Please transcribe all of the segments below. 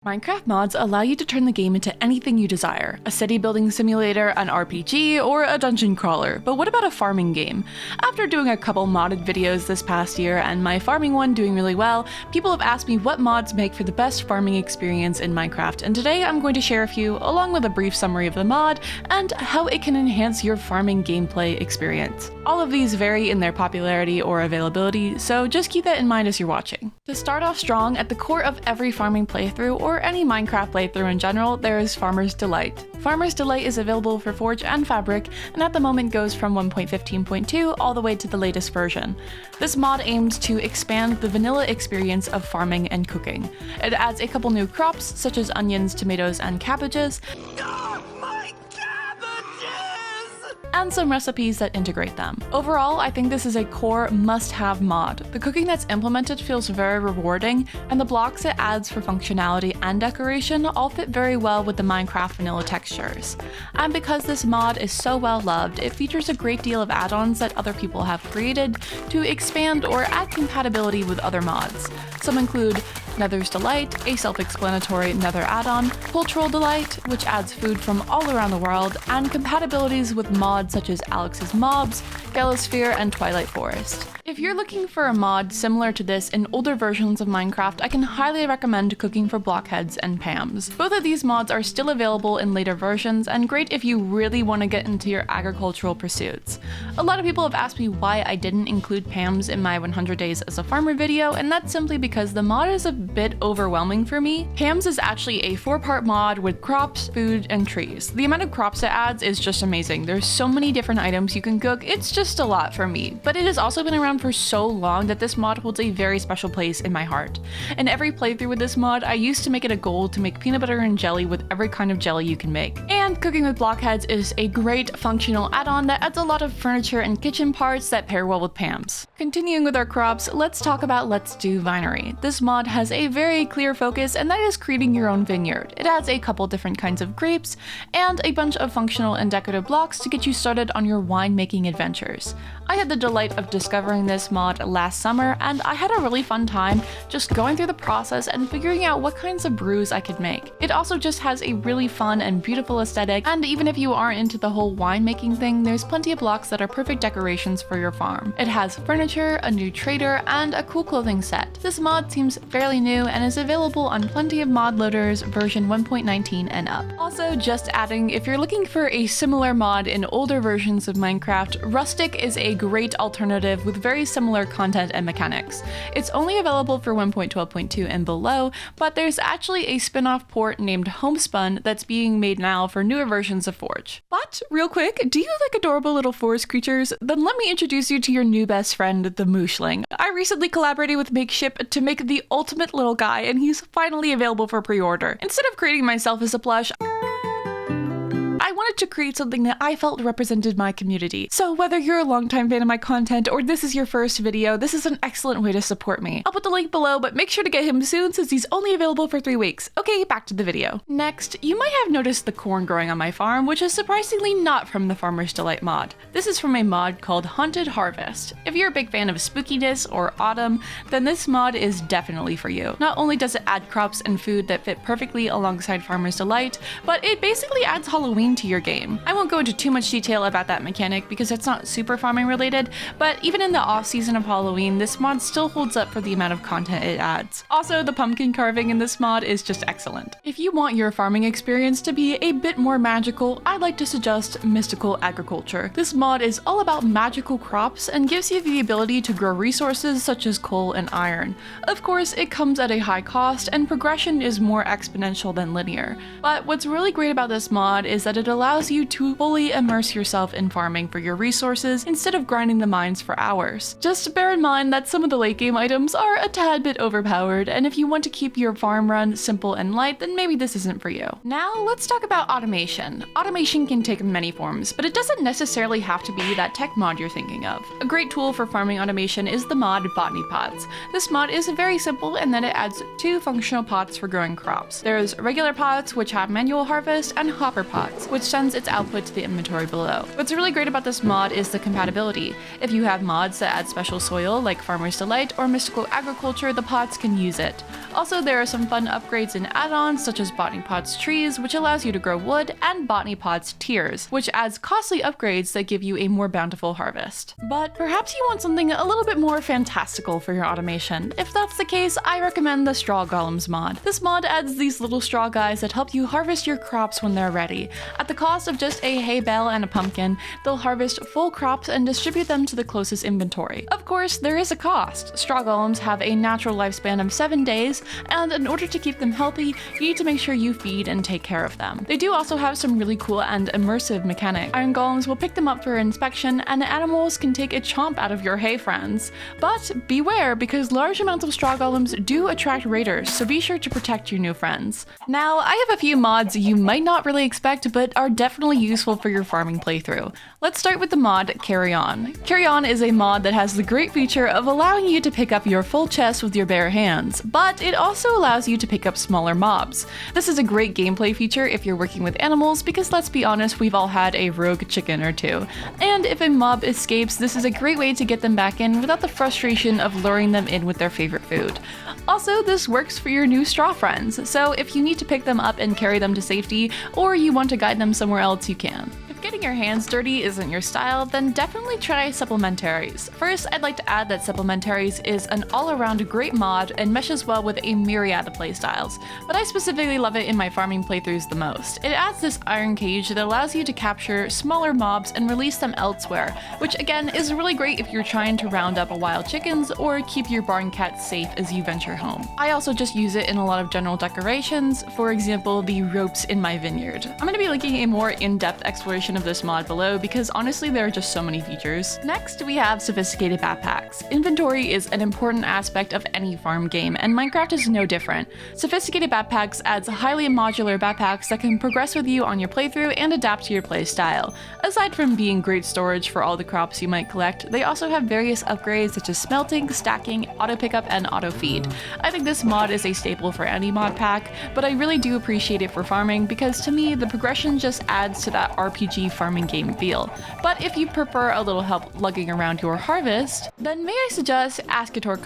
Minecraft mods allow you to turn the game into anything you desire, a city building simulator, an RPG, or a dungeon crawler, but what about a farming game? After doing a couple modded videos this past year and my farming one doing really well, people have asked me what mods make for the best farming experience in Minecraft, and today I'm going to share a few, along with a brief summary of the mod, and how it can enhance your farming gameplay experience. All of these vary in their popularity or availability, so just keep that in mind as you're watching. To start off strong, at the core of every farming playthrough, or any Minecraft playthrough in general, there is Farmer's Delight. Farmer's Delight is available for Forge and Fabric, and at the moment goes from 1.15.2 all the way to the latest version. This mod aims to expand the vanilla experience of farming and cooking. It adds a couple new crops, such as onions, tomatoes, and cabbages, and some recipes that integrate them. Overall, I think this is a core must-have mod. The cooking that's implemented feels very rewarding, and the blocks it adds for functionality and decoration all fit very well with the Minecraft vanilla textures. And because this mod is so well loved, it features a great deal of add-ons that other people have created to expand or add compatibility with other mods. Some include Nether's Delight, a self-explanatory Nether add-on, Cultural Delight, which adds food from all around the world, and compatibilities with mods such as Alex's Mobs, Galasphere, and Twilight Forest. If you're looking for a mod similar to this in older versions of Minecraft, I can highly recommend Cooking for Blockheads and Pams. Both of these mods are still available in later versions, and great if you really want to get into your agricultural pursuits. A lot of people have asked me why I didn't include Pams in my 100 Days as a Farmer video, and that's simply because the mod is a bit overwhelming for me. Pams is actually a 4-part mod with crops, food, and trees. The amount of crops it adds is just amazing. There's so many different items you can cook, it's just a lot for me. But it has also been around for so long that this mod holds a very special place in my heart. In every playthrough with this mod, I used to make it a goal to make peanut butter and jelly with every kind of jelly you can make. And Cooking with Blockheads is a great functional add-on that adds a lot of furniture and kitchen parts that pair well with Pams. Continuing with our crops, let's talk about Let's Do Vinery. This mod has a very clear focus, and that is creating your own vineyard. It adds a couple different kinds of grapes and a bunch of functional and decorative blocks to get you started on your winemaking adventures. I had the delight of discovering this mod last summer, and I had a really fun time just going through the process and figuring out what kinds of brews I could make. It also just has a really fun and beautiful aesthetic, and even if you aren't into the whole winemaking thing, there's plenty of blocks that are perfect decorations for your farm. It has furniture, a new trader, and a cool clothing set. This mod seems fairly new and is available on plenty of mod loaders version 1.19 and up. Also, just adding, if you're looking for a similar mod in older versions of Minecraft, Rustic is a great alternative with very similar content and mechanics. It's only available for 1.12.2 and below, but there's actually a spin-off port named Homespun that's being made now for newer versions of Forge. But, real quick, do you like adorable little forest creatures? Then let me introduce you to your new best friend, the Mooshling. I recently collaborated with Makeship to make the ultimate little guy, and he's finally available for pre-order. Instead of creating myself as a plush, I wanted to create something that I felt represented my community. So whether you're a longtime fan of my content or this is your first video, this is an excellent way to support me. I'll put the link below, but make sure to get him soon since he's only available for 3 weeks. Okay, back to the video. Next, you might have noticed the corn growing on my farm, which is surprisingly not from the Farmer's Delight mod. This is from a mod called Haunted Harvest. If you're a big fan of spookiness or autumn, then this mod is definitely for you. Not only does it add crops and food that fit perfectly alongside Farmer's Delight, but it basically adds Halloween to your game. I won't go into too much detail about that mechanic because it's not super farming related, but even in the off season of Halloween, this mod still holds up for the amount of content it adds. Also, the pumpkin carving in this mod is just excellent. If you want your farming experience to be a bit more magical, I'd like to suggest Mystical Agriculture. This mod is all about magical crops and gives you the ability to grow resources such as coal and iron. Of course, it comes at a high cost and progression is more exponential than linear. But what's really great about this mod is that it allows you to fully immerse yourself in farming for your resources instead of grinding the mines for hours. Just bear in mind that some of the late game items are a tad bit overpowered, and if you want to keep your farm run simple and light, then maybe this isn't for you. Now let's talk about automation. Automation can take many forms, but it doesn't necessarily have to be that tech mod you're thinking of. A great tool for farming automation is the mod Botany Pots. This mod is very simple in that it adds 2 functional pots for growing crops. There's regular pots, which have manual harvest, and hopper pots, which sends its output to the inventory below. What's really great about this mod is the compatibility. If you have mods that add special soil like Farmer's Delight or Mystical Agriculture, the pots can use it. Also, there are some fun upgrades and add-ons such as Botany Pots Trees, which allows you to grow wood, and Botany Pots Tiers, which adds costly upgrades that give you a more bountiful harvest. But perhaps you want something a little bit more fantastical for your automation. If that's the case, I recommend the Straw Golems mod. This mod adds these little straw guys that help you harvest your crops when they're ready. At the cost of just a hay bale and a pumpkin, they'll harvest full crops and distribute them to the closest inventory. Of course, there is a cost. Straw golems have a natural lifespan of 7 days, and in order to keep them healthy, you need to make sure you feed and take care of them. They do also have some really cool and immersive mechanics. Iron golems will pick them up for inspection, and animals can take a chomp out of your hay friends. But beware, because large amounts of straw golems do attract raiders, so be sure to protect your new friends. Now, I have a few mods you might not really expect, but are definitely useful for your farming playthrough. Let's start with the mod Carry On. Carry On is a mod that has the great feature of allowing you to pick up your full chest with your bare hands, but it also allows you to pick up smaller mobs. This is a great gameplay feature if you're working with animals, because let's be honest, we've all had a rogue chicken or two. And if a mob escapes, this is a great way to get them back in without the frustration of luring them in with their favorite food. Also, this works for your new straw friends, so if you need to pick them up and carry them to safety, or you want to guide them somewhere else, you can. If getting your hands dirty isn't your style, then definitely try supplementaries. First, I'd like to add that supplementaries is an all-around great mod and meshes well with a myriad of playstyles, but I specifically love it in my farming playthroughs the most. It adds this iron cage that allows you to capture smaller mobs and release them elsewhere, which again is really great if you're trying to round up wild chickens or keep your barn cats safe as you venture home. I also just use it in a lot of general decorations, for example the ropes in my vineyard. I'm going to be linking a more in-depth exploration of this mod below because honestly there are just so many features. Next, we have sophisticated backpacks. Inventory is an important aspect of any farm game, and Minecraft is no different. Sophisticated backpacks adds highly modular backpacks that can progress with you on your playthrough and adapt to your playstyle. Aside from being great storage for all the crops you might collect, they also have various upgrades such as smelting, stacking, auto pickup, and auto feed. I think this mod is a staple for any mod pack, but I really do appreciate it for farming because to me the progression just adds to that RPG farming game feel. But if you prefer a little help lugging around your harvest, then may I suggest Ascator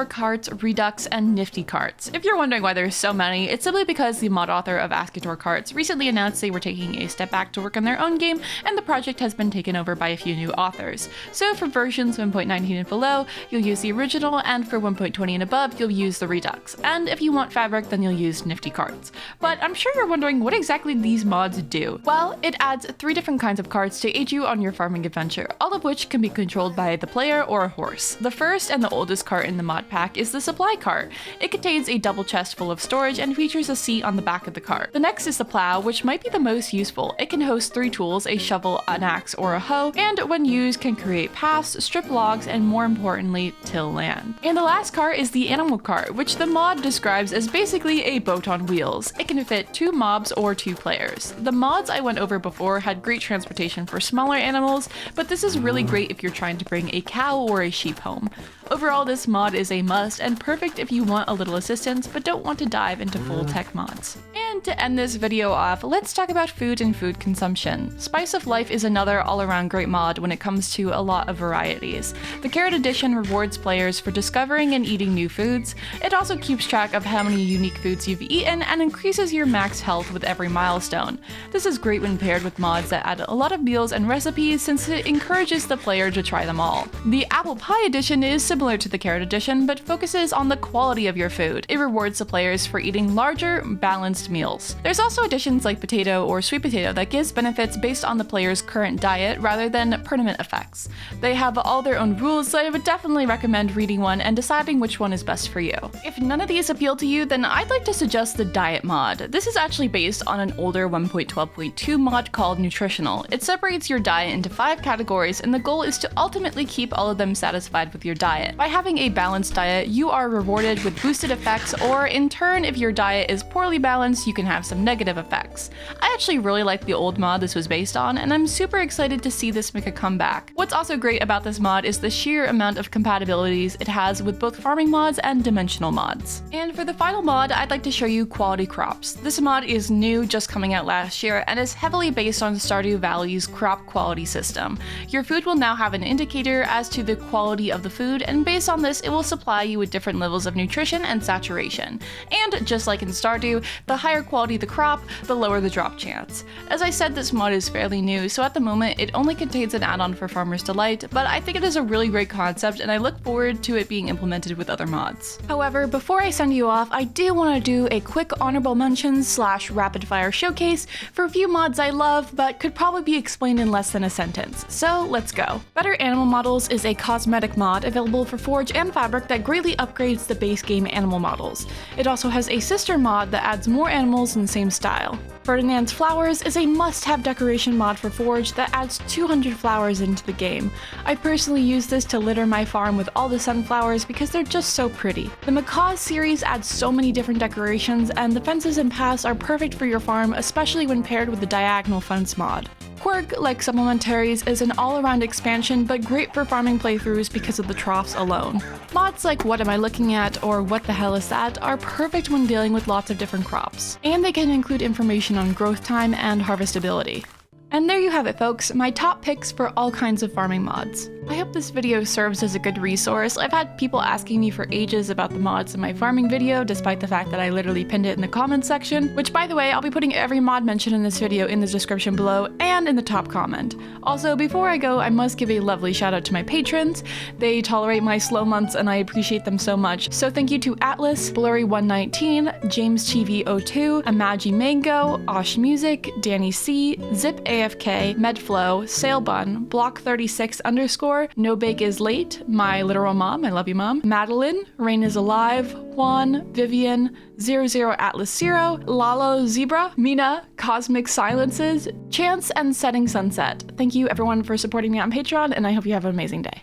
carts, Redux, and Nifty carts. If you're wondering why there's so many, it's simply because the mod author of Ascator carts recently announced they were taking a step back to work on their own game, and the project has been taken over by a few new authors. So for versions 1.19 and below, you'll use the original, and for 1.20 and above, you'll use the Redux. And if you want fabric, then you'll use Nifty carts. But I'm sure you're wondering what exactly these mods do. Well, it adds 3 different kinds of carts to aid you on your farming adventure, all of which can be controlled by the player or a horse. The first and the oldest cart in the mod pack is the supply cart. It contains a double chest full of storage and features a seat on the back of the cart. The next is the plow, which might be the most useful. It can host 3 tools, a shovel, an axe, or a hoe, and when used can create paths, strip logs, and more importantly, till land. And the last cart is the animal cart, which the mod describes as basically a boat on wheels. It can fit 2 mobs or 2 players. The mods I went over before had great transportation for smaller animals, but this is really great if you're trying to bring a cow or a sheep home. Overall, this mod is a must and perfect if you want a little assistance but don't want to dive into full tech mods. And to end this video off, let's talk about food and food consumption. Spice of Life is another all-around great mod when it comes to a lot of varieties. The Carrot Edition rewards players for discovering and eating new foods. It also keeps track of how many unique foods you've eaten and increases your max health with every milestone. This is great when paired with mods that add a lot of meals and recipes since it encourages the player to try them all. The Apple Pie Edition is similar to the Carrot Edition, but focuses on the quality of your food. It rewards the players for eating larger, balanced meals. There's also additions like potato or sweet potato that gives benefits based on the player's current diet rather than permanent effects. They have all their own rules, so I would definitely recommend reading one and deciding which one is best for you. If none of these appeal to you, then I'd like to suggest the Diet mod. This is actually based on an older 1.12.2 mod called nutritional. It separates your diet into 5 categories, and the goal is to ultimately keep all of them satisfied with your diet. By having a balanced diet, you are rewarded with boosted effects, or in turn, if your diet is poorly balanced, you can have some negative effects. I actually really like the old mod this was based on, and I'm super excited to see this make a comeback. What's also great about this mod is the sheer amount of compatibilities it has with both farming mods and dimensional mods. And for the final mod, I'd like to show you quality crops. This mod is new, just coming out last year, and is heavily based on Stardew Valley's crop quality system. Your food will now have an indicator as to the quality of the food, and based on this, it will supply you with different levels of nutrition and saturation. And just like in Stardew, the higher quality the crop, the lower the drop chance. As I said, this mod is fairly new, so at the moment it only contains an add-on for Farmer's Delight, but I think it is a really great concept and I look forward to it being implemented with other mods. However, before I send you off, I do want to do a quick honorable mentions / rapid fire showcase for a few mods I love but could probably be explained in less than a sentence. So let's go. Better Animal Models is a cosmetic mod available for Forge and Fabric that greatly upgrades the base game animal models. It also has a sister mod that adds more animals in the same style. Ferdinand's Flowers is a must-have decoration mod for Forge that adds 200 flowers into the game. I personally use this to litter my farm with all the sunflowers because they're just so pretty. The Macaws series adds so many different decorations, and the fences and paths are perfect for your farm, especially when paired with the Diagonal Fence mod. Quirk, like Supplementaries, is an all-around expansion, but great for farming playthroughs because of the troughs alone. Mods like What Am I Looking At or What the Hell Is That are perfect when dealing with lots of different crops, and they can include information on growth time and harvestability. And there you have it, folks, my top picks for all kinds of farming mods. I hope this video serves as a good resource. I've had people asking me for ages about the mods in my farming video, despite the fact that I literally pinned it in the comments section, which, by the way, I'll be putting every mod mentioned in this video in the description below and in the top comment. Also, before I go, I must give a lovely shout out to my patrons. They tolerate my slow months and I appreciate them so much. So thank you to Atlas, Blurry119, James TV02, Amagi Mango, Osh Music, Danny C, Zip AFK, Medflow, Sailbun, Block36_, No Bake Is Late, My Literal Mom, I love you mom, Madeline, Rain Is Alive, Juan, Vivian, 00 Atlas 0, Lalo Zebra, Mina, Cosmic Silences, Chance, and Setting Sunset. Thank you everyone for supporting me on Patreon, and I hope you have an amazing day.